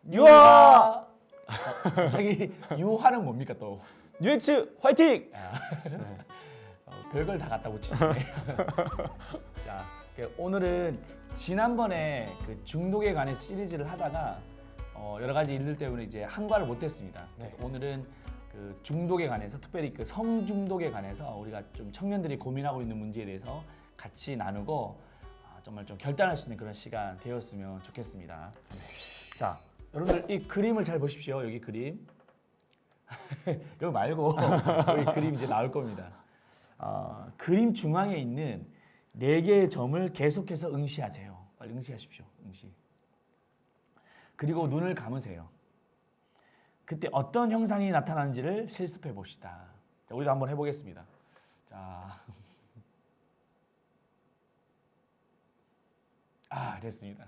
유아! 갑자기 유화는 뭡니까 또? UX 화이팅! 별걸 다 갖다 붙이시네. 자, 오늘은 지난번에 그 중독에 관한 시리즈를 하다가 여러 가지 일들 때문에 이제 한과를 못했습니다. 네. 오늘은 그 중독에 관해서, 특별히 그 성중독에 관해서 우리가 좀 청년들이 고민하고 있는 문제에 대해서 같이 나누고 정말 좀 결단할 수 있는 그런 시간 되었으면 좋겠습니다. 자, 여러분들 이 그림을 잘 보십시오. 여기 그림. 여기 말고 여기 그림 이제 나올 겁니다. 그림 중앙에 있는 4개의 점을 계속해서 응시하세요. 빨리 응시하십시오. 응시. 그리고 눈을 감으세요. 그때 어떤 형상이 나타나는지를 실습해 봅시다. 자, 우리도 한번 해보겠습니다. 자, 됐습니다.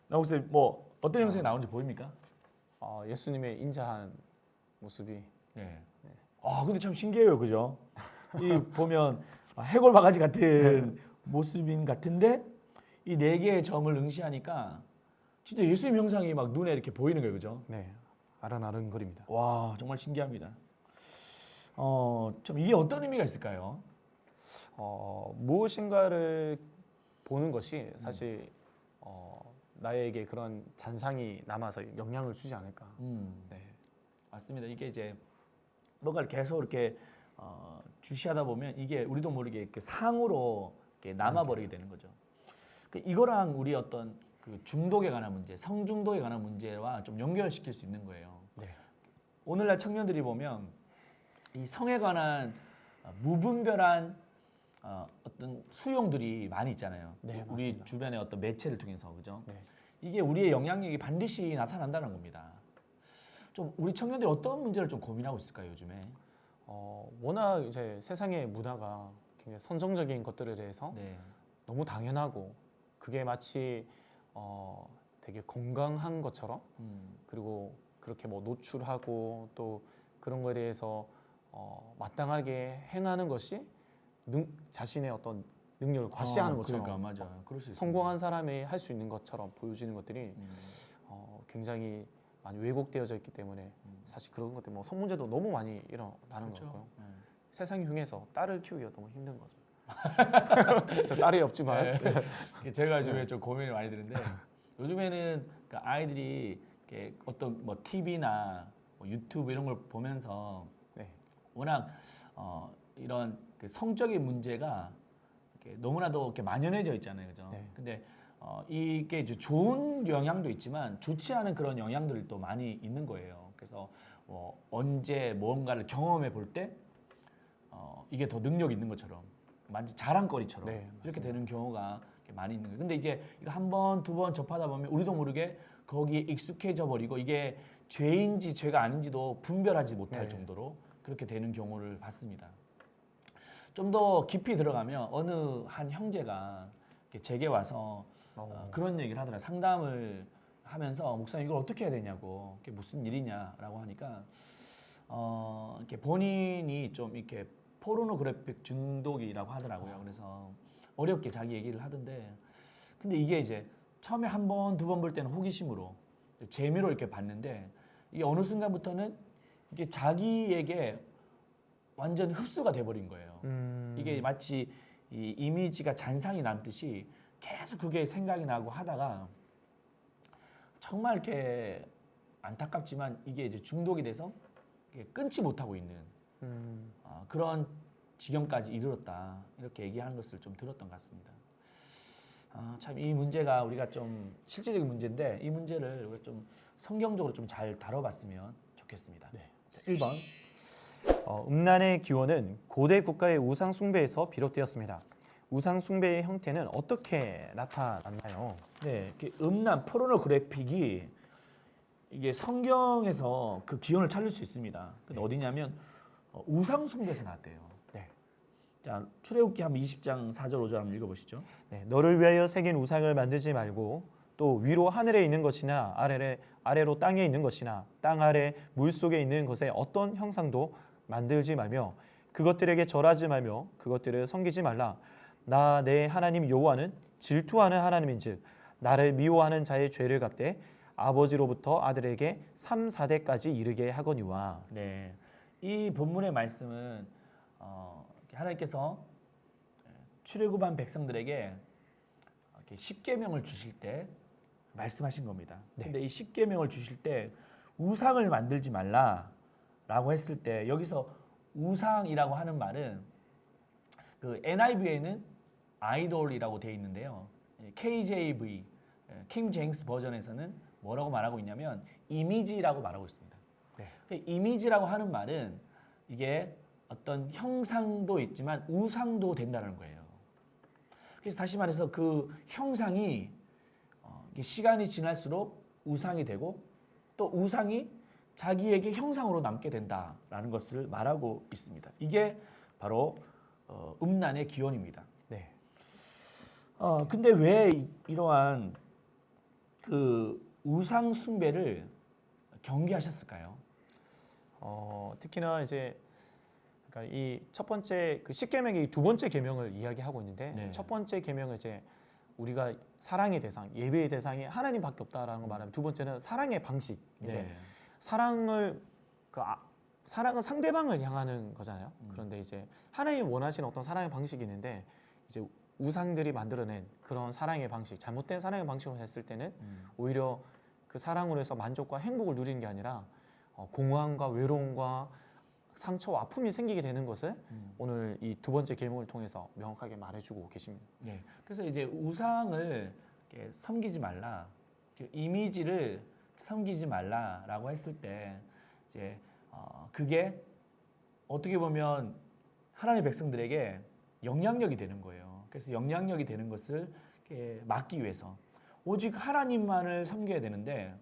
나 혹시 뭐 어떤 형상이 나오는지 보입니까? 예수님의 인자한 모습이 네. 근데 참 신기해요, 그죠? 이 보면 해골 바가지 같은 모습인 같은데 이 4개의 점을 응시하니까 진짜 예수님 형상이 막 눈에 이렇게 보이는 거예요, 그죠? 네, 아른아른거립니다. 와, 정말 신기합니다. 참 이게 어떤 의미가 있을까요? 무엇인가를 보는 것이 사실 나에게 그런 잔상이 남아서 영향을 주지 않을까. 네. 맞습니다. 이게 이제 뭔가를 계속 이렇게 주시하다 보면 이게 우리도 모르게 이렇게 상으로 이렇게 남아버리게 되는 거죠. 이거랑 우리 어떤 그 중독에 관한 문제, 성중독에 관한 문제와 좀 연결시킬 수 있는 거예요. 네. 오늘날 청년들이 보면 이 성에 관한 무분별한 어떤 수용들이 많이 있잖아요. 네, 우리 맞습니다. 주변의 어떤 매체를 통해서, 그죠? 네. 이게 우리의 영향력이 반드시 나타난다는 겁니다. 좀 우리 청년들이 어떤 문제를 좀 고민하고 있을까요, 요즘에? 워낙 이제 세상의 문화가 굉장히 선정적인 것들에 대해서 네. 너무 당연하고 그게 마치 되게 건강한 것처럼 그리고 그렇게 뭐 노출하고 또 그런 거에 대해서 마땅하게 행하는 것이 자신의 어떤 능력을 과시하는 것처럼 그러니까 맞아. 그럴 수 있어요. 성공한 사람이 할 수 있는 것처럼 보여지는 것들이 굉장히 많이 왜곡되어져 있기 때문에 사실 그런 것들 뭐 성문제도 너무 많이 일어나는 그렇죠. 것 같고요. 네. 세상이 흉해서 딸을 키우기가 너무 힘든 거죠. 저 딸이 없지만 네. 제가 요즘에 좀 고민을 많이 드는데 요즘에는 그 아이들이 이렇게 어떤 뭐 TV나 뭐 유튜브 이런 걸 보면서 네. 워낙 이런 그 성적인 문제가 이렇게 너무나도 이렇게 만연해져 있잖아요, 그죠? 네. 근데 이게 이제 좋은 영향도 있지만 좋지 않은 그런 영향들도 많이 있는 거예요. 그래서 언제 뭔가를 경험해 볼 때 이게 더 능력 있는 것처럼 마치 자랑거리처럼 네, 이렇게 맞습니다. 되는 경우가 많이 있는 거예요. 근데 이제 이거 한 번, 두 번 접하다 보면 우리도 모르게 거기에 익숙해져 버리고 이게 죄인지 죄가 아닌지도 분별하지 못할 네. 정도로 그렇게 되는 경우를 봤습니다. 좀 더 깊이 들어가면 어느 한 형제가 이렇게 제게 와서 그런 얘기를 하더라고요. 상담을 하면서 목사님 이걸 어떻게 해야 되냐고, 이게 무슨 일이냐라고 하니까 이렇게 본인이 좀 이렇게 포르노그래픽 중독이라고 하더라고요. 그래서 어렵게 자기 얘기를 하던데, 근데 이게 이제 처음에 한 번, 두 번 볼 때는 호기심으로 재미로 이렇게 봤는데 이게 어느 순간부터는 이게 자기에게 완전 흡수가 돼버린 거예요. 이게 마치 이 이미지가 잔상이 남듯이 계속 그게 생각이 나고 하다가 정말 이렇게 안타깝지만 이게 이제 중독이 돼서 이게 끊지 못하고 있는 그런 지경까지 이르렀다, 이렇게 얘기하는 것을 좀 들었던 것 같습니다. 참 이 문제가 우리가 좀 실제적인 문제인데 이 문제를 우리가 좀 성경적으로 좀 잘 다뤄봤으면 좋겠습니다. 네. 1번. 음란의 기원은 고대 국가의 우상 숭배에서 비롯되었습니다. 우상 숭배의 형태는 어떻게 나타났나요? 네, 음란 포르노그래픽이 이게 성경에서 그 기원을 찾을 수 있습니다. 근데 어디냐면 우상 숭배에서 나왔대요. 네. 자, 출애굽기 한번 20장 4절 5절 한번 읽어보시죠. 네, 너를 위하여 새긴 우상을 만들지 말고 또 위로 하늘에 있는 것이나 아래로 땅에 있는 것이나 땅 아래 물 속에 있는 것의 어떤 형상도 만들지 말며 그것들에게 절하지 말며 그것들을 섬기지 말라. 나 내 하나님 여호와는 질투하는 하나님인즉 나를 미워하는 자의 죄를 갚되 아버지로부터 아들에게 3, 4대까지 이르게 하거니와. 네, 이 본문의 말씀은 하나님께서 출애굽한 백성들에게 이렇게 십계명을 주실 때 말씀하신 겁니다. 네. 근데 이 십계명을 주실 때 우상을 만들지 말라라고 했을 때 여기서 우상이라고 하는 말은 그 NIV에는 아이돌이라고 되어 있는데요. KJV 킹 제임스 버전에서는 뭐라고 말하고 있냐면 이미지라고 말하고 있습니다. 네. 이미지라고 하는 말은 이게 어떤 형상도 있지만 우상도 된다는 거예요. 그래서 다시 말해서 그 형상이 이게 시간이 지날수록 우상이 되고 또 우상이 자기에게 형상으로 남게 된다라는 것을 말하고 있습니다. 이게 바로 음란의 기원입니다. 네. 근데 왜 이러한 그 우상 숭배를 경계하셨을까요? 특히나 이제 그러니까 이 첫 번째 그 십계명이 두 번째 계명을 이야기하고 있는데 네. 첫 번째 계명은 이제 우리가 사랑의 대상, 예배의 대상이 하나님밖에 없다라는 걸 말하면 두 번째는 사랑의 방식인데 사랑은 상대방을 향하는 거잖아요. 그런데 이제 하나님 원하시는 어떤 사랑의 방식이 있는데 이제 우상들이 만들어낸 그런 사랑의 방식, 잘못된 사랑의 방식으로 했을 때는 오히려 그 사랑으로 해서 만족과 행복을 누리는 게 아니라 공허함과 외로움과 상처와 아픔이 생기게 되는 것을 오늘 이 두 번째 계명을 통해서 명확하게 말해주고 계십니다. 네. 그래서 이제 우상을 이렇게 섬기지 말라, 이미지를 섬기지 말라라고 했을 때 이제 그게 어떻게 보면 하나님의 백성들에게 영향력이 되는 거예요. 그래서 영향력이 되는 것을 이렇게 막기 위해서 오직 하나님만을 섬겨야 되는데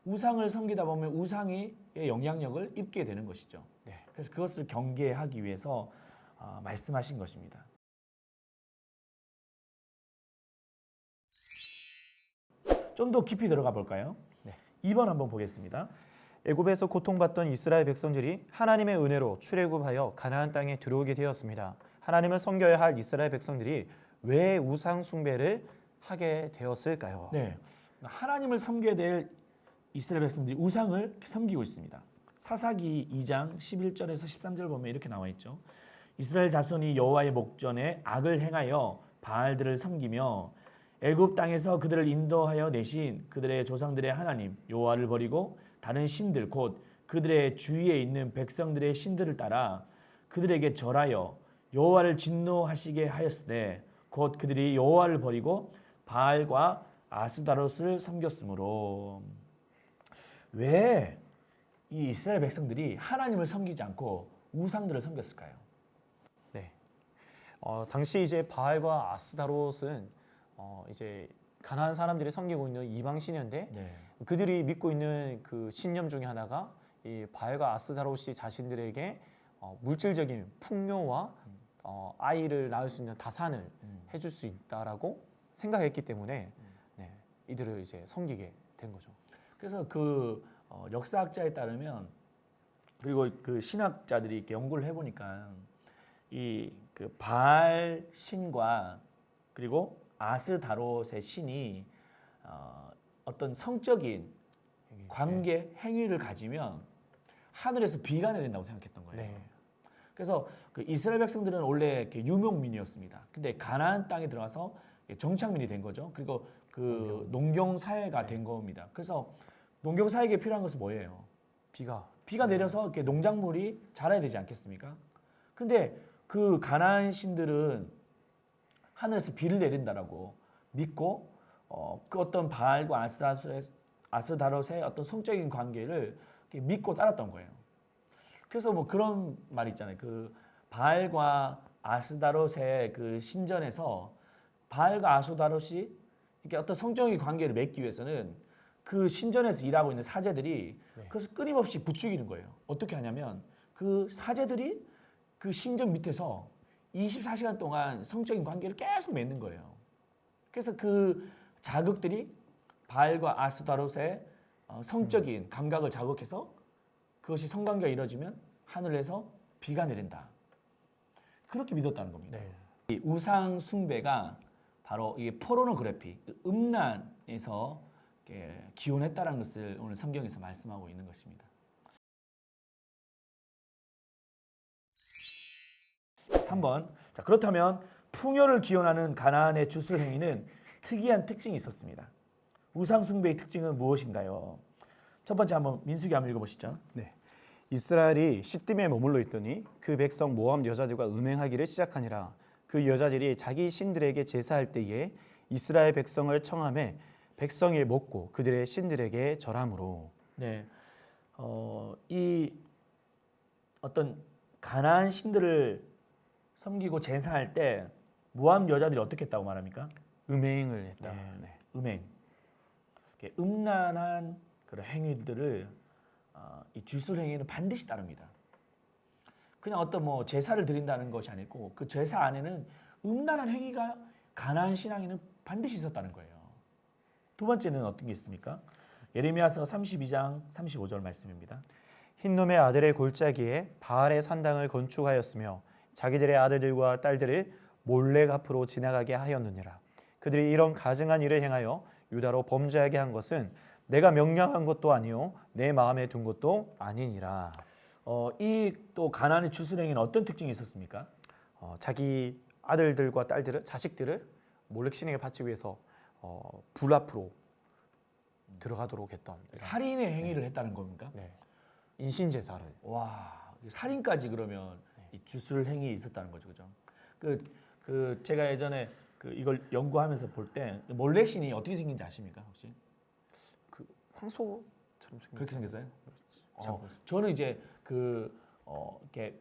우상을 섬기다 보면 우상의 영향력을 입게 되는 것이죠. 네. 그래서 그것을 경계하기 위해서 말씀하신 것입니다. 좀 더 깊이 들어가 볼까요? 네. 2번 한번 보겠습니다. 애굽에서 고통받던 이스라엘 백성들이 하나님의 은혜로 출애굽하여 가나안 땅에 들어오게 되었습니다. 하나님을 섬겨야 할 이스라엘 백성들이 왜 우상 숭배를 하게 되었을까요? 네, 하나님을 섬겨야 될 이스라엘 백성들이 우상을 섬기고 있습니다. 사사기 2장 11절에서 13절 보면 이렇게 나와 있죠. 이스라엘 자손이 여호와의 목전에 악을 행하여 바알들을 섬기며 애굽 땅에서 그들을 인도하여 내신 그들의 조상들의 하나님 여호와를 버리고 다른 신들 곧 그들의 주위에 있는 백성들의 신들을 따라 그들에게 절하여 여호와를 진노하시게 하였으되 곧 그들이 여호와를 버리고 바알과 아스다롯을 섬겼으므로. 왜 이 이스라엘 백성들이 하나님을 섬기지 않고 우상들을 섬겼을까요? 네. 당시 이제 바알과 아스다롯은 이제 가나안 사람들이 섬기고 있는 이방 신인데 네. 그들이 믿고 있는 그 신념 중에 하나가 이 바알과 아스다롯이 자신들에게 물질적인 풍요와 아이를 낳을 수 있는 다산을 해줄 수 있다라고 생각했기 때문에 네, 이들을 이제 섬기게 된 거죠. 그래서 그 역사학자에 따르면 그리고 그 신학자들이 이렇게 연구를 해보니까 이 그 바알 신과 그리고 아스다롯의 신이 어떤 성적인 관계 행위를 가지면 하늘에서 비가 내린다고 생각했던 거예요. 네. 그래서 그 이스라엘 백성들은 원래 이렇게 유목민이었습니다. 근데 가나안 땅에 들어가서 정착민이 된 거죠. 그리고 그 농경 사회가 된 겁니다. 그래서 농경 사회에 필요한 것은 뭐예요? 비가 내려서 이렇게 농작물이 자라야 되지 않겠습니까? 근데 그 가나안 신들은 하늘에서 비를 내린다라고 믿고 그 어떤 바알과 아스다롯의 어떤 성적인 관계를 믿고 따랐던 거예요. 그래서 뭐 그런 말 있잖아요. 그 바알과 아스다롯의 그 신전에서 바알과 아스다롯이 이렇게 어떤 성적인 관계를 맺기 위해서는 그 신전에서 일하고 있는 사제들이 그것을 끊임없이 부추기는 거예요. 어떻게 하냐면 그 사제들이 그 신전 밑에서 24시간 동안 성적인 관계를 계속 맺는 거예요. 그래서 그 자극들이 바알과 아스다롯의 성적인 감각을 자극해서 그것이 성관계가 이루어지면 하늘에서 비가 내린다. 그렇게 믿었다는 겁니다. 네. 이 우상 숭배가 바로 이 포르노그래피, 음란에서 기원했다는 것을 오늘 성경에서 말씀하고 있는 것입니다. 3번. 자, 그렇다면 풍요를 기원하는 가나안의 주술 행위는 특이한 특징이 있었습니다. 우상 숭배의 특징은 무엇인가요? 첫 번째 한번 민수기 한번 읽어보시죠. 네. 이스라엘이 시딤에 머물러 있더니 그 백성 모압 여자들과 음행하기를 시작하니라. 그 여자들이 자기 신들에게 제사할 때에 이스라엘 백성을 청함해 백성이 먹고 그들의 신들에게 절함으로. 네, 이 어떤 가나안 신들을 섬기고 제사할 때 모압 여자들이 어떻게 했다고 말합니까? 음행을 했다. 네. 네. 음행, 이렇게 음란한 그런 행위들을 이 주술 행위는 반드시 따릅니다. 그냥 어떤 뭐 제사를 드린다는 것이 아니고 그 제사 안에는 음란한 행위가 가나안 신앙에는 반드시 있었다는 거예요. 두 번째는 어떤 게 있습니까? 예레미야서 32장 35절 말씀입니다. 흰놈의 아들의 골짜기에 바알의 산당을 건축하였으며 자기들의 아들들과 딸들을 몰래 앞으로 지나가게 하였느니라. 그들이 이런 가증한 일을 행하여 유다로 범죄하게 한 것은 내가 명령한 것도 아니요 내 마음에 둔 것도 아니니라. 이 또 가나안의 주술 행위는 어떤 특징이 있었습니까? 자기 아들들과 딸들을 자식들을 몰래 신에게 바치기 위해서 불 앞으로 들어가도록 했던 이런, 살인의 행위를 했다는 겁니까? 네. 인신 제사를. 와, 살인까지 그러면 이 주술 행위 있었다는 거죠, 그죠? 그 제가 예전에 이걸 연구하면서 볼 때 몰렉신이 어떻게 생긴지 아십니까, 혹시? 그 황소처럼 그렇게 생겼어요? 잘 모르겠어요. 저는 이제 이렇게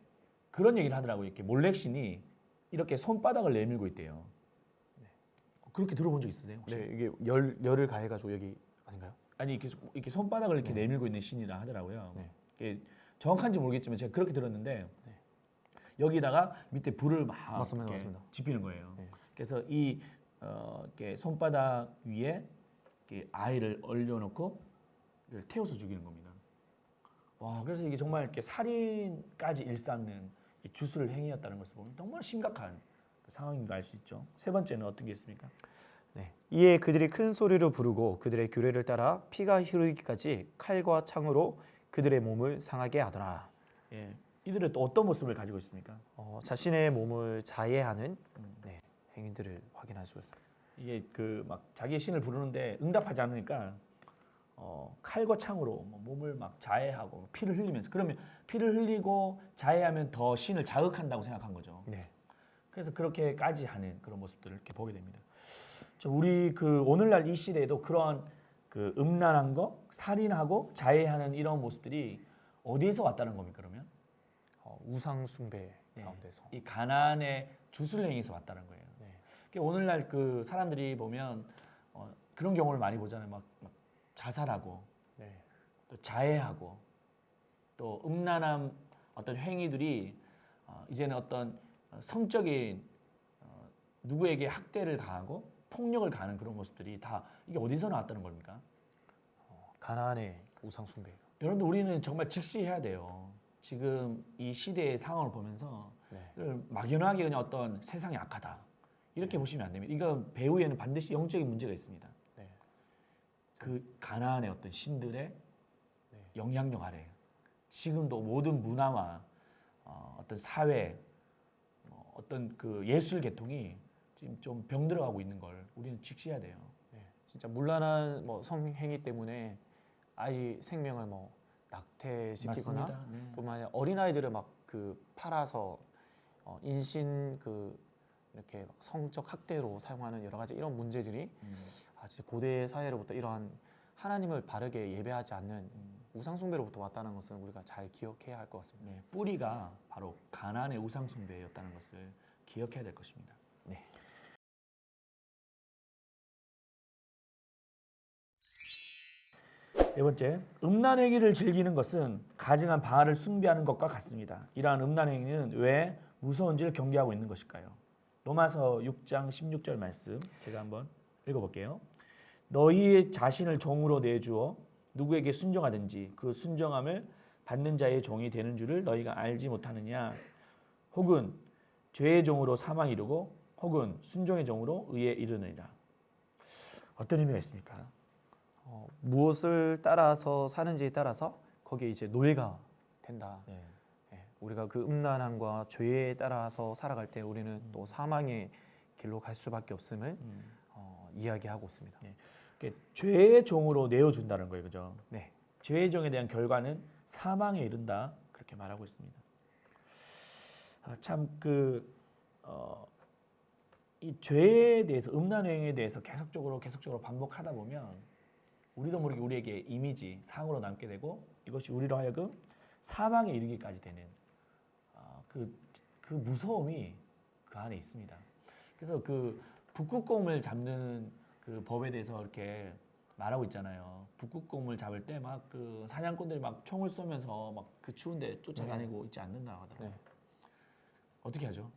그런 얘기를 하더라고요. 이렇게 몰렉신이 이렇게 손바닥을 내밀고 있대요. 그렇게 들어본 적 있으세요? 혹시? 네, 이게 열을 가해가지고 여기 아닌가요? 아니 이렇게 손바닥을 이렇게 내밀고 있는 신이라 하더라고요. 네. 이게 정확한지 모르겠지만 제가 그렇게 들었는데 여기다가 밑에 불을 막 맞습니다, 이렇게 맞습니다. 지피는 거예요. 네. 그래서 이렇게 손바닥 위에 이렇게 아이를 얼려놓고 이걸 태워서 죽이는 겁니다. 와, 그래서 이게 정말 이렇게 살인까지 일삼는 이 주술 행위였다는 것을 보면 정말 심각한 상황인 걸 알 수 있죠. 세 번째는 어떤 게 있습니까? 네. 이에 그들이 큰 소리로 부르고 그들의 규례를 따라 피가 흐르기까지 칼과 창으로 그들의 몸을 상하게 하더라. 예, 이들은 또 어떤 모습을 가지고 있습니까? 자신의 몸을 자해하는 네, 행위들을 확인할 수 있습니다. 이게 막 자기의 신을 부르는데 응답하지 않으니까 칼과 창으로 몸을 막 자해하고 피를 흘리면서, 그러면 피를 흘리고 자해하면 더 신을 자극한다고 생각한 거죠. 네. 그래서 그렇게까지 하는 그런 모습들을 이렇게 보게 됩니다. 우리 오늘날 이 시대에도 그러한 음란한 거, 살인하고 자해하는 이런 모습들이 어디에서 왔다는 겁니까? 그러면 우상 숭배 네. 가운데서. 이 가나안의 주술행위에서 왔다는 거예요. 네. 그러니까 오늘날 사람들이 보면 그런 경우를 많이 보잖아요. 막 자살하고 네. 또 자해하고 또 음란한 어떤 행위들이 이제는 어떤 성적인 누구에게 학대를 가하고 폭력을 가하는 그런 모습들이 다 이게 어디서 나왔다는 겁니까? 가나안의 우상 숭배. 여러분들, 우리는 정말 직시해야 돼요. 지금 이 시대의 상황을 보면서 네. 막연하게 그냥 어떤 세상이 악하다 이렇게 보시면 안 됩니다. 이건 배후에는 반드시 영적인 문제가 있습니다. 네. 그 가나안의 어떤 신들의 네. 영향력 아래 지금도 모든 문화와 어떤 사회, 어떤 예술 계통이 지금 좀 병들어가고 있는 걸 우리는 직시해야 돼요. 네. 진짜 문란한 성행위 때문에 아이 생명을 낙태시키거나 맞습니다. 네. 뿐만 아니라 어린 아이들을 막 팔아서 인신 이렇게 성적 학대로 사용하는 여러 가지 이런 문제들이 진짜 고대 사회로부터 이러한 하나님을 바르게 예배하지 않는 우상 숭배로부터 왔다는 것을 우리가 잘 기억해야 할 것 같습니다. 네, 뿌리가 바로 가나안의 우상 숭배였다는 것을 기억해야 될 것입니다. 네. 네 번째, 음란 행위를 즐기는 것은 가증한 바알을 숭배하는 것과 같습니다. 이러한 음란 행위는 왜 무서운지를 경계하고 있는 것일까요? 로마서 6장 16절 말씀 제가 한번 읽어볼게요. 너희 자신을 종으로 내주어 누구에게 순종하든지 그 순종함을 받는 자의 종이 되는 줄을 너희가 알지 못하느냐? 혹은 죄의 종으로 사망 이르고 혹은 순종의 종으로 의에 이르느니라. 어떤 의미가 있습니까? 무엇을 따라서 사는지에 따라서 거기에 이제 노예가 된다. 네. 예, 우리가 그 음란함과 죄에 따라서 살아갈 때 우리는 또 사망의 길로 갈 수밖에 없음을 이야기하고 있습니다. 네. 죄의 종으로 내어준다는 거예요, 그죠? 네, 죄의 종에 대한 결과는 사망에 이른다 그렇게 말하고 있습니다. 이 죄에 대해서 음란행위에 대해서 계속적으로 반복하다 보면 우리도 모르게 우리에게 이미지 상으로 남게 되고 이것이 우리로 하여금 사망에 이르기까지 되는 그 무서움이 그 안에 있습니다. 그래서 그 북극곰을 잡는 그 법에 대해서 이렇게 말하고 있잖아요. 북극곰을 잡을 때 막 그 사냥꾼들이 막 총을 쏘면서 막 그 추운데 쫓아다니고 있지 않는다고 하더라고요. 네. 어떻게 하죠?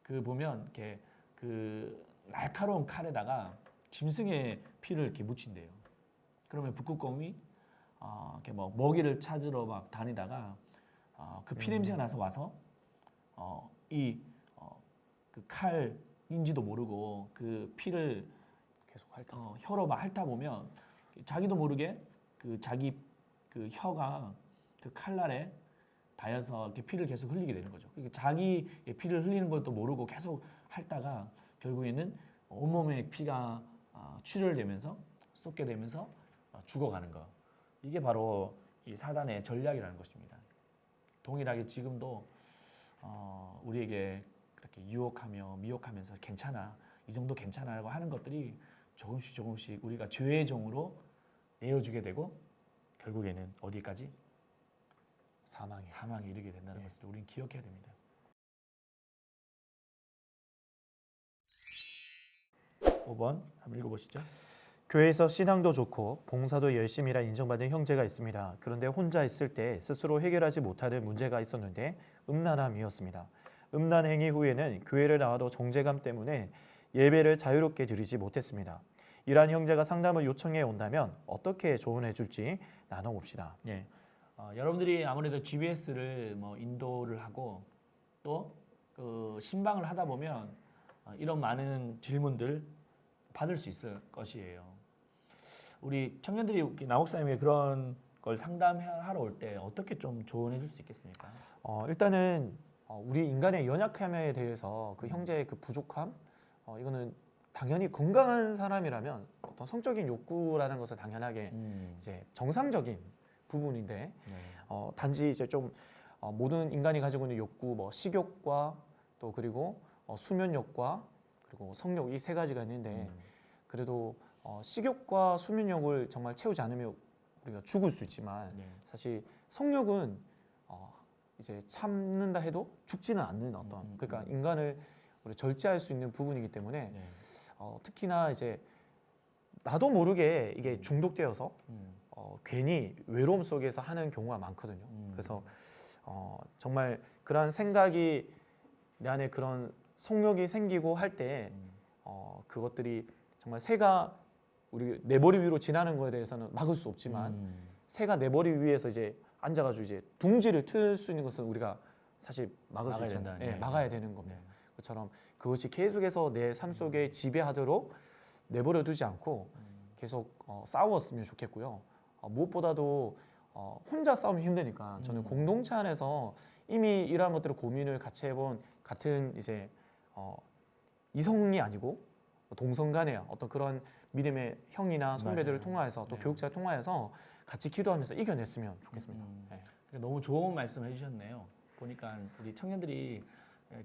그 보면 이렇게 그 날카로운 칼에다가 짐승의 피를 이렇게 묻힌대요. 그러면 북극곰이 이렇게 뭐 먹이를 찾으러 막 다니다가 그 피 냄새가 나서 와서 그 칼인지도 모르고 그 피를 계속 핥아서 혀로 막 핥다 보면 자기도 모르게 그 자기 그 혀가 그 칼날에 닿아서 이렇게 피를 계속 흘리게 되는 거죠. 그러니까 자기의 피를 흘리는 것도 모르고 계속 핥다가 결국에는 온몸에 피가 출혈되면서 쏟게 되면서 죽어가는 거. 이게 바로 이 사단의 전략이라는 것입니다. 동일하게 지금도 우리에게 그렇게 유혹하며 미혹하면서 괜찮아, 이 정도 괜찮아라고 하는 것들이 조금씩 우리가 죄의 종으로 내어주게 되고 결국에는 어디까지? 사망에 이르게 된다는 것을 우리는 기억해야 됩니다. 5번 한번 읽어보시죠. 교회에서 신앙도 좋고 봉사도 열심히라 인정받은 형제가 있습니다. 그런데 혼자 있을 때 스스로 해결하지 못하는 문제가 있었는데 음란함이었습니다. 음란 행위 후에는 교회를 나와도 정죄감 때문에 예배를 자유롭게 드리지 못했습니다. 이러한 형제가 상담을 요청해 온다면 어떻게 조언해 줄지 나눠봅시다. 네, 여러분들이 아무래도 GBS를 뭐 인도를 하고 또 그 신방을 하다 보면 이런 많은 질문들 받을 수 있을 것이에요. 우리 청년들이 나목사님에게 그런 걸 상담하러 올 때 어떻게 좀 조언해 줄 수 있겠습니까? 일단은 우리 인간의 연약함에 대해서 그 형제의 그 부족함, 이거는 당연히 건강한 사람이라면 어떤 성적인 욕구라는 것은 당연하게 이제 정상적인 부분인데 네. 단지 이제 좀 모든 인간이 가지고 있는 욕구, 뭐 식욕과 또 그리고 수면욕과 그리고 성욕 이 세 가지가 있는데 그래도 식욕과 수면욕을 정말 채우지 않으면 우리가 죽을 수 있지만 네. 사실 성욕은 이제 참는다 해도 죽지는 않는 어떤 그러니까 인간을 우리 절제할 수 있는 부분이기 때문에 네. 특히나 이제 나도 모르게 이게 중독되어서 괜히 외로움 속에서 하는 경우가 많거든요. 그래서 정말 그러한 생각이 내 안에 그런 성욕이 생기고 할 때 그것들이 정말 새가 우리 내 머리 위로 지나는 거에 대해서는 막을 수 없지만 새가 내 머리 위에서 이제 앉아가지고 이제 둥지를 틀 수 있는 것은 우리가 사실 막을 수 있잖아요. 네, 막아야 되는 겁니다. 그처럼 그것이 계속해서 내 삶 속에 지배하도록 내버려 두지 않고 계속 싸웠으면 좋겠고요. 무엇보다도 혼자 싸우면 힘드니까 저는 공동체 안에서 이미 이러한 것들을 고민을 같이 해본 같은 이제 이성이 아니고 동성 간의 어떤 그런 믿음의 형이나 선배들을 맞아요. 통하여서 또 네. 교육자를 통하여서 같이 기도하면서 이겨냈으면 좋겠습니다. 네. 너무 좋은 말씀 해주셨네요. 보니까 우리 청년들이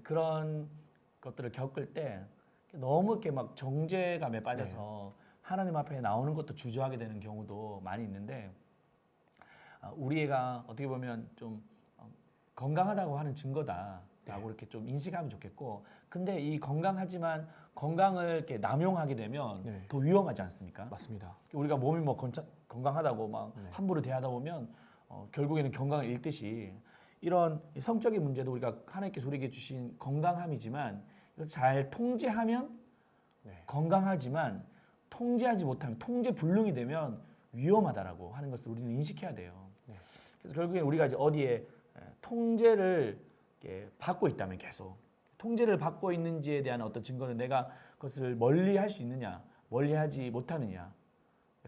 그런 것들을 겪을 때 너무 이렇게 막 정죄감에 빠져서 하나님 앞에 나오는 것도 주저하게 되는 경우도 많이 있는데 우리 애가 어떻게 보면 좀 건강하다고 하는 증거다라고 이렇게 좀 인식하면 좋겠고, 근데 이 건강하지만 건강을 이렇게 남용하게 되면 네. 더 위험하지 않습니까? 맞습니다. 우리가 몸이 뭐 건강하다고 막 네. 함부로 대하다 보면 결국에는 건강을 잃듯이 이런 성적인 문제도 우리가 하나님께서 우리에게 주신 건강함이지만 이걸 잘 통제하면 네. 건강하지만 통제하지 못하면 통제 불능이 되면 위험하다라고 하는 것을 우리는 인식해야 돼요. 네. 그래서 결국에 우리가 이제 어디에 통제를 받고 있다면 계속 통제를 받고 있는지에 대한 어떤 증거는 내가 그것을 멀리할 수 있느냐, 멀리하지 못하느냐,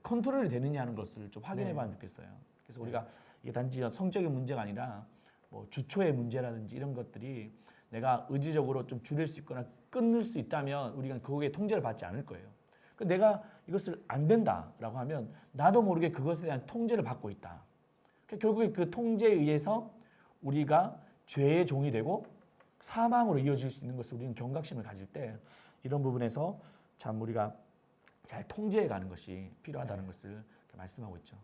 컨트롤이 되느냐 하는 것을 좀 확인해봐야 좋겠어요. 그래서 우리가 이게 단지 성적인 문제가 아니라 뭐 주초의 문제라든지 이런 것들이 내가 의지적으로 좀 줄일 수 있거나 끊을 수 있다면 우리가 거기에 통제를 받지 않을 거예요. 내가 이것을 안 된다라고 하면 나도 모르게 그것에 대한 통제를 받고 있다. 결국에 그 통제에 의해서 우리가 죄의 종이 되고 사망으로 이어질 수 있는 것을 우리는 경각심을 가질 때 이런 부분에서 참 우리가 잘 통제해 가는 것이 필요하다는 것을 말씀하고 있죠.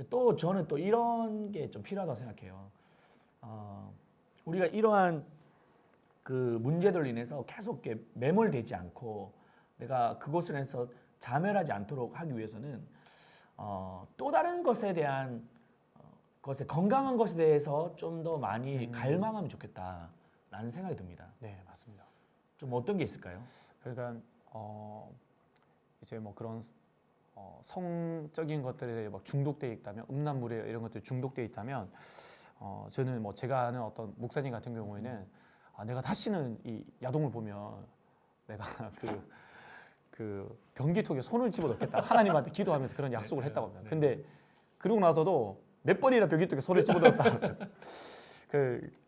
또 저는 또 이런 게 좀 필요하다고 생각해요. 우리가 이러한 그 문제들로 인해서 계속 이렇게 매몰되지 않고 내가 그것을 해서 자멸하지 않도록 하기 위해서는 또 다른 것에 대한 것에 건강한 것에 대해서 좀 더 많이 갈망하면 좋겠다라는 생각이 듭니다. 네, 맞습니다. 좀 어떤 게 있을까요? 그러니까 이제 뭐 그런 성적인 것들에 막 중독돼 있다면 음란물에 이런 것들이 중독돼 있다면 저는 뭐 제가 아는 어떤 목사님 같은 경우에는 내가 다시는 이 야동을 보면 내가 그 변기통에 손을 집어넣겠다 하나님한테 기도하면서 그런 약속을 했다고 합니다. 근데 그러고 나서도 몇 번이나 변기통에 손을 집어넣었다.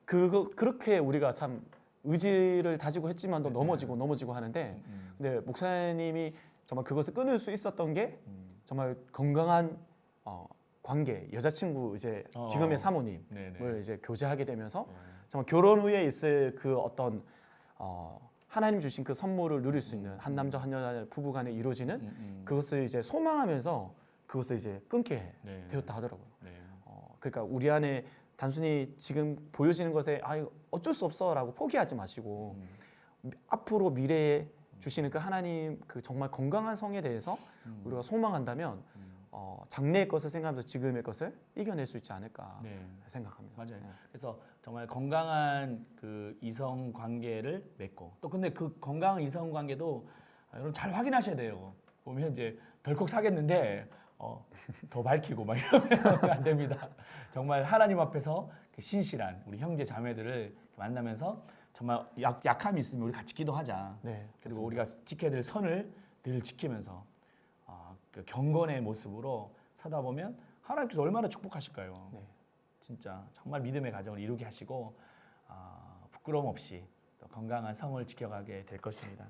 그렇게 우리가 참 의지를 다지고 했지만도 넘어지고 하는데 근데 목사님이 정말 그것을 끊을 수 있었던 게 정말 건강한 관계, 여자친구 이제 지금의 사모님을 이제 교제하게 되면서 정말 결혼 후에 있을 그 어떤 하나님 주신 그 선물을 누릴 수 있는 한 남자 한 여자 부부간에 이루어지는 그것을 이제 소망하면서 그것을 이제 끊게 되었다 하더라고요. 그러니까 우리 안에 단순히 지금 보여지는 것에 어쩔 수 없어라고 포기하지 마시고 앞으로 미래에 주시는 그 하나님 그 정말 건강한 성에 대해서 우리가 소망한다면 장래의 것을 생각하면서 지금의 것을 이겨낼 수 있지 않을까 생각합니다. 맞아요. 그래서 정말 건강한 그 이성 관계를 맺고 또 근데 그 건강한 이성 관계도 여러분 잘 확인하셔야 돼요. 보면 이제 덜컥 사귀었는데 더 밝히고 막 이러면 안 됩니다. 정말 하나님 앞에서 그 신실한 우리 형제 자매들을 만나면서 정말 약함이 있으면 우리 같이 기도하자. 그리고 맞습니다. 우리가 지켜야 될 선을 늘 지키면서 그 경건의 모습으로 사다 보면 하나님께서 얼마나 축복하실까요? 진짜 정말 믿음의 가정을 이루게 하시고 부끄러움 없이 또 건강한 성을 지켜가게 될 것입니다.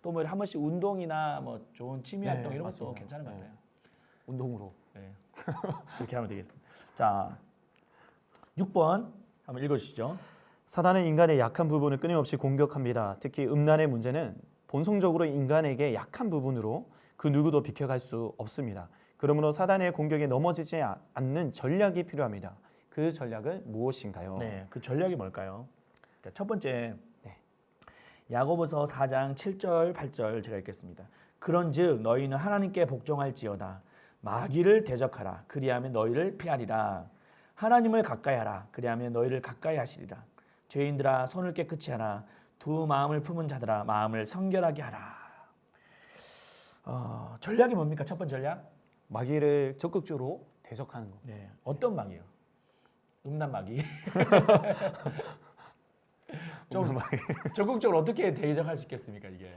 또 뭐 한 번씩 운동이나 뭐 좋은 취미 활동 이런 것도 맞습니다. 괜찮은 것 같아요. 운동으로. 그렇게 하면 되겠습니다. 자, 6번 한번 읽어주시죠. 사단은 인간의 약한 부분을 끊임없이 공격합니다. 특히 음란의 문제는 본성적으로 인간에게 약한 부분으로 그 누구도 비켜갈 수 없습니다. 그러므로 사단의 공격에 넘어지지 않는 전략이 필요합니다. 그 전략은 무엇인가요? 그 전략이 뭘까요? 자, 첫 번째 야고보서 4장 7절 8절 제가 읽겠습니다. 그런즉 너희는 하나님께 복종할지어다. 마귀를 대적하라. 그리하면 너희를 피하리라. 하나님을 가까이하라. 그리하면 너희를 가까이 하시리라. 죄인들아 손을 깨끗이 하라. 두 마음을 품은 자들아 마음을 성결하게 하라. 전략이 뭡니까? 첫 번째 전략? 마귀를 적극적으로 대적하는 것. 어떤 마귀요? 음란 마귀. 좀 적극적으로 어떻게 대적할 수 있겠습니까 이게?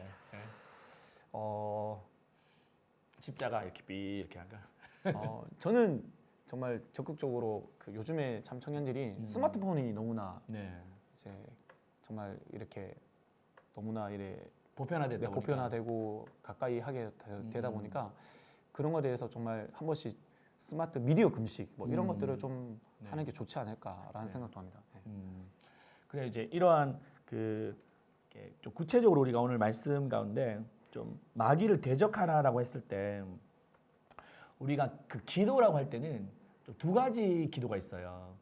십자가 이렇게 할까? 저는 정말 적극적으로 그 요즘에 참 청년들이 스마트폰이 너무나 이제 정말 이렇게 너무나 이래 보편화되고 가까이 하게 되다 보니까 그런 것에 대해서 정말 한 번씩 스마트 미디어 금식 뭐 이런 것들을 좀 하는 게 좋지 않을까라는 생각도 합니다. 그래 이제 이러한 좀 구체적으로 우리가 오늘 말씀 가운데 좀 마귀를 대적하라라고 했을 때 우리가 그 기도라고 할 때는 좀 두 가지 기도가 있어요.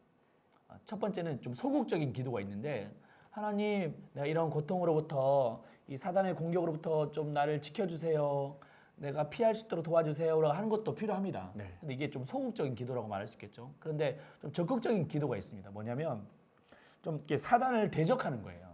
첫 번째는 좀 소극적인 기도가 있는데 하나님 내가 이런 고통으로부터 이 사단의 공격으로부터 좀 나를 지켜주세요. 내가 피할 수 있도록 도와주세요라고 하는 것도 필요합니다. 근데 이게 좀 소극적인 기도라고 말할 수 있겠죠. 그런데 좀 적극적인 기도가 있습니다. 뭐냐면 좀 이렇게 사단을 대적하는 거예요.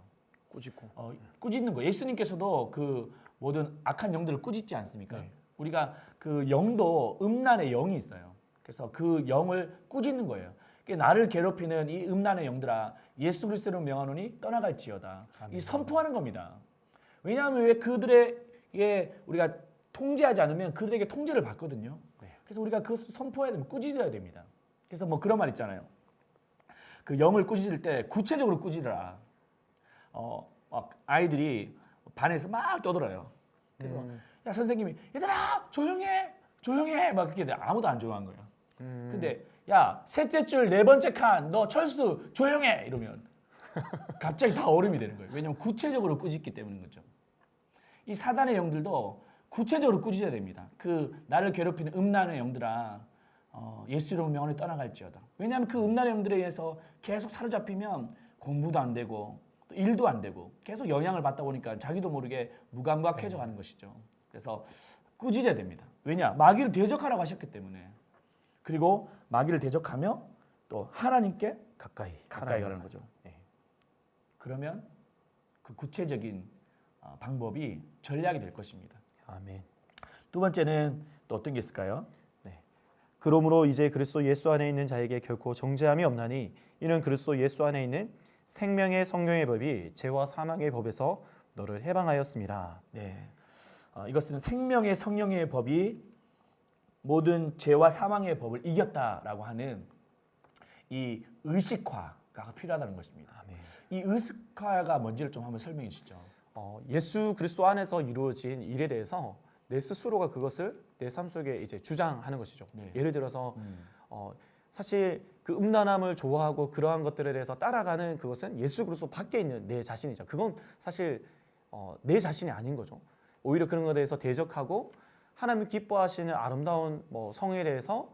꾸짖는 거예요. 예수님께서도 그 모든 악한 영들을 꾸짖지 않습니까? 우리가 그 영도 음란의 영이 있어요. 그래서 그 영을 꾸짖는 거예요. 나를 괴롭히는 이 음란의 영들아 예수 그리스도로 명하노니 떠나갈지어다. 이 선포하는 겁니다. 왜냐하면 왜 그들에게 우리가 통제하지 않으면 그들에게 통제를 받거든요. 네. 그래서 우리가 그것을 선포해야 되면 꾸짖어야 됩니다. 그래서 뭐 그런 말 있잖아요. 그 영을 꾸짖을 때 구체적으로 꾸짖으라. 막 아이들이 반에서 막 떠들어요. 그래서 야 선생님이 얘들아 조용해 조용해 막 그렇게 돼. 아무도 안 조용한 거예요. 근데 야 셋째 줄 네 번째 칸 너 철수 조용해 이러면 갑자기 다 얼음이 되는 거예요. 왜냐하면 구체적으로 꾸짖기 때문인 거죠. 이 사단의 영들도 구체적으로 꾸짖어야 됩니다. 그 나를 괴롭히는 음란의 영들아 예수 이름 명언에 떠나갈지어다. 왜냐하면 그 음란의 영들에 의해서 계속 사로잡히면 공부도 안 되고 또 일도 안 되고 계속 영향을 받다 보니까 자기도 모르게 무감각해져 가는 것이죠. 그래서 꾸짖어야 됩니다. 왜냐? 마귀를 대적하라고 하셨기 때문에. 그리고 마귀를 대적하며 또 하나님께 가까이 가는 거죠. 네. 그러면 그 구체적인 방법이 전략이 될 것입니다. 아멘. 두 번째는 또 어떤 게 있을까요? 그러므로 이제 그리스도 예수 안에 있는 자에게 결코 정죄함이 없나니 이는 그리스도 예수 안에 있는 생명의 성령의 법이 죄와 사망의 법에서 너를 해방하였습니다. 네, 이것은 생명의 성령의 법이 모든 죄와 사망의 법을 이겼다라고 하는 이 의식화가 필요하다는 것입니다. 아멘. 이 의식화가 뭔지를 좀 한번 설명해 주시죠. 예수 그리스도 안에서 이루어진 일에 대해서 내 스스로가 그것을 내 삶 속에 이제 주장하는 것이죠. 네. 예를 들어서 사실 그 음란함을 좋아하고 그러한 것들에 대해서 따라가는 그것은 예수 그리스도 밖에 있는 내 자신이죠. 그건 사실 내 자신이 아닌 거죠. 오히려 그런 것에 대해서 대적하고 하나님 기뻐하시는 아름다운 성에 대해서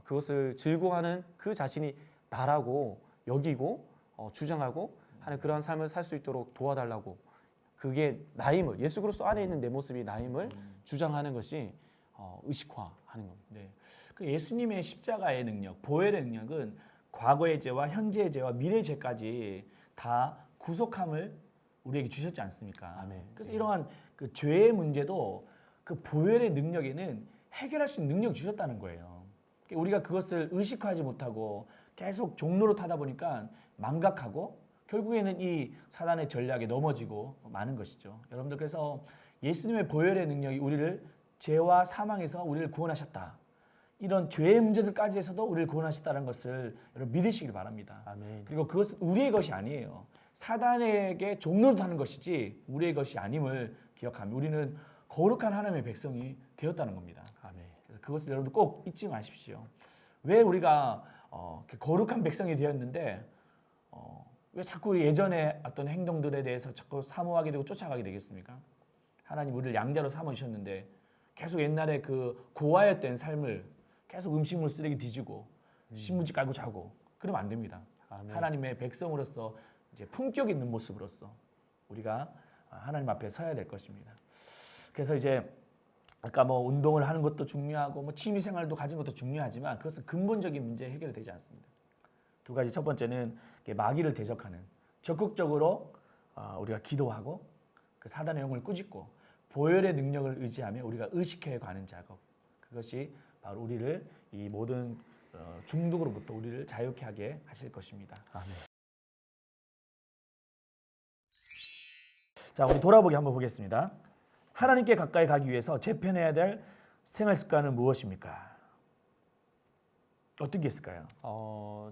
그것을 즐거워하는 그 자신이 나라고 여기고 주장하고 하는 그러한 삶을 살 수 있도록 도와달라고, 그게 나임을, 예수 그리스도 안에 있는 내 모습이 나임을 주장하는 것이 의식화하는 겁니다. 네. 그 예수님의 십자가의 능력, 보혈의 능력은 과거의 죄와 현재의 죄와 미래의 죄까지 다 구속함을 우리에게 주셨지 않습니까? 아멘. 그래서 네. 이러한 그 죄의 문제도 그 보혈의 능력에는 해결할 수 있는 능력을 주셨다는 거예요. 우리가 그것을 의식화하지 못하고 계속 종로로 타다 보니까 망각하고 결국에는 이 사단의 전략에 넘어지고 많은 것이죠. 여러분들, 그래서 예수님의 보혈의 능력이 우리를 죄와 사망에서 우리를 구원하셨다. 이런 죄의 문제들까지 해서도 우리를 구원하셨다는 것을 여러분 믿으시길 바랍니다. 아멘. 그리고 그것은 우리의 것이 아니에요. 사단에게 종로를 타는 것이지 우리의 것이 아님을 기억하며 우리는 거룩한 하나님의 백성이 되었다는 겁니다. 아멘. 그래서 그것을 여러분들 꼭 잊지 마십시오. 왜 우리가 거룩한 백성이 되었는데 왜 자꾸 예전에 어떤 행동들에 대해서 자꾸 사모하게 되고 쫓아가게 되겠습니까? 하나님 우리를 양자로 삼으셨는데 계속 옛날에 그 고아였던 삶을 계속 음식물 쓰레기 뒤지고 신문지 깔고 자고 그러면 안 됩니다. 아멘. 하나님의 백성으로서 이제 품격 있는 모습으로서 우리가 하나님 앞에 서야 될 것입니다. 그래서 이제 아까 운동을 하는 것도 중요하고 취미 생활도 가진 것도 중요하지만 그것은 근본적인 문제 해결이 되지 않습니다. 두 가지, 첫 번째는 마귀를 대적하는 적극적으로 우리가 기도하고 그 사단의 영을 꾸짖고 보혈의 능력을 의지하며 우리가 의식해 가는 작업, 그것이 바로 우리를 이 모든 중독으로부터 우리를 자유케 하게 하실 것입니다. 아멘. 자, 우리 돌아보기 한번 보겠습니다. 하나님께 가까이 가기 위해서 재편해야 될 생활 습관은 무엇입니까? 어떤 게 있을까요?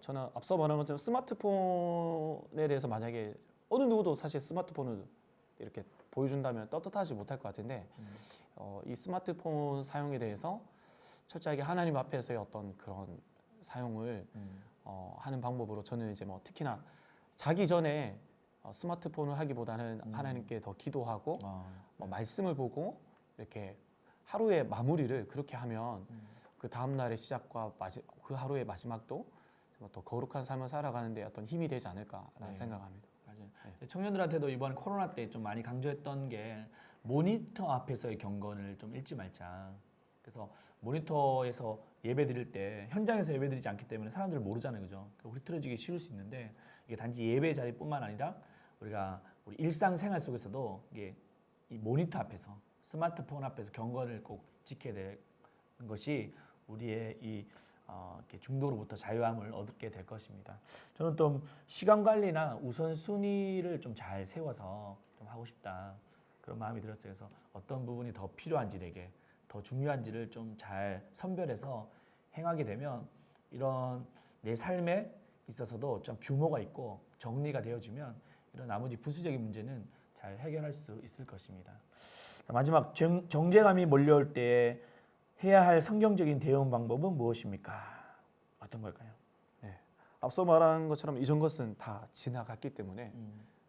저는 앞서 말한 것처럼 스마트폰에 대해서 만약에 어느 누구도 사실 스마트폰을 이렇게 보여준다면 떳떳하지 못할 것 같은데 이 스마트폰 사용에 대해서 철저하게 하나님 앞에서의 어떤 그런 사용을 하는 방법으로 저는 이제 특히나 자기 전에 스마트폰을 하기보다는 하나님께 더 기도하고 말씀을 보고 이렇게 하루의 마무리를 그렇게 하면 그 다음 날의 시작과 그 하루의 마지막도 더 거룩한 삶을 살아가는데 어떤 힘이 되지 않을까라는 생각합니다. 맞아요. 네. 청년들한테도 이번 코로나 때 좀 많이 강조했던 게 모니터 앞에서의 경건을 좀 잃지 말자. 그래서 모니터에서 예배 드릴 때 현장에서 예배 드리지 않기 때문에 사람들을 모르잖아요, 그죠? 흐트러지기 쉬울 수 있는데 이게 단지 예배 자리뿐만 아니라 우리가 우리 일상생활 속에서도 이게 이 모니터 앞에서 스마트폰 앞에서 경건을 꼭 지켜야 되는 것이 우리의 이 이렇게 중독으로부터 자유함을 얻게 될 것입니다. 저는 또 시간 관리나 우선순위를 좀 잘 세워서 좀 하고 싶다. 그런 마음이 들었어요. 그래서 어떤 부분이 더 필요한지 내게 더 중요한지를 좀 잘 선별해서 행하게 되면 이런 내 삶에 있어서도 좀 규모가 있고 정리가 되어지면 이런 나머지 부수적인 문제는 잘 해결할 수 있을 것입니다. 마지막 정죄감이 몰려올 때 해야 할 성경적인 대응 방법은 무엇입니까? 어떤 걸까요? 앞서 말한 것처럼 이전 것은 다 지나갔기 때문에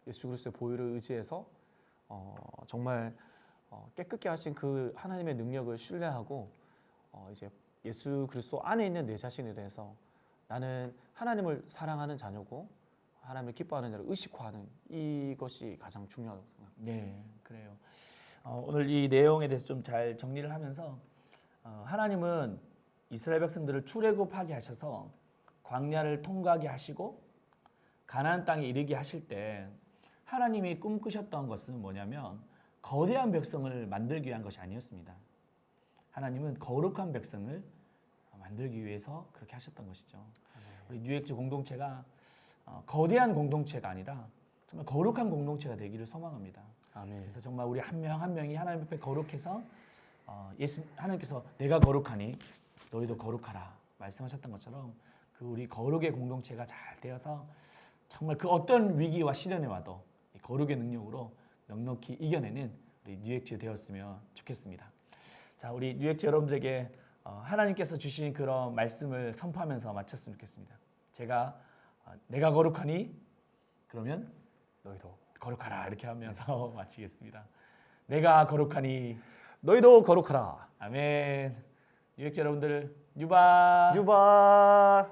예수 그리스도의 보혈을 의지해서 정말 깨끗게 하신 그 하나님의 능력을 신뢰하고 이제 예수 그리스도 안에 있는 내 자신에 대해서 나는 하나님을 사랑하는 자녀고 하나님을 기뻐하는 자를 의식화하는 이것이 가장 중요하다고 생각합니다. 네, 그래요. 오늘 이 내용에 대해서 좀 잘 정리를 하면서 하나님은 이스라엘 백성들을 출애굽하게 하셔서 광야를 통과하게 하시고 가나안 땅에 이르게 하실 때 하나님이 꿈꾸셨던 것은 뭐냐면 거대한 백성을 만들기 위한 것이 아니었습니다. 하나님은 거룩한 백성을 만들기 위해서 그렇게 하셨던 것이죠. 우리 뉴액주 공동체가 거대한 공동체가 아니라 정말 거룩한 공동체가 되기를 소망합니다. 아멘. 그래서 정말 우리 한 명 한 명이 하나님 앞에 거룩해서 하나님께서 내가 거룩하니 너희도 거룩하라 말씀하셨던 것처럼 그 우리 거룩의 공동체가 잘 되어서 정말 그 어떤 위기와 시련에 와도 이 거룩의 능력으로 넉넉히 이겨내는 우리 뉴액주 되었으면 좋겠습니다. 자, 우리 뉴액주 여러분들에게 하나님께서 주신 그런 말씀을 선포하면서 마쳤으면 좋겠습니다. 제가 내가 거룩하니 그러면 너희도 거룩하라 이렇게 하면서 마치겠습니다. 내가 거룩하니 너희도 거룩하라. 아멘. 뉴액주 여러분들 유바. 유바.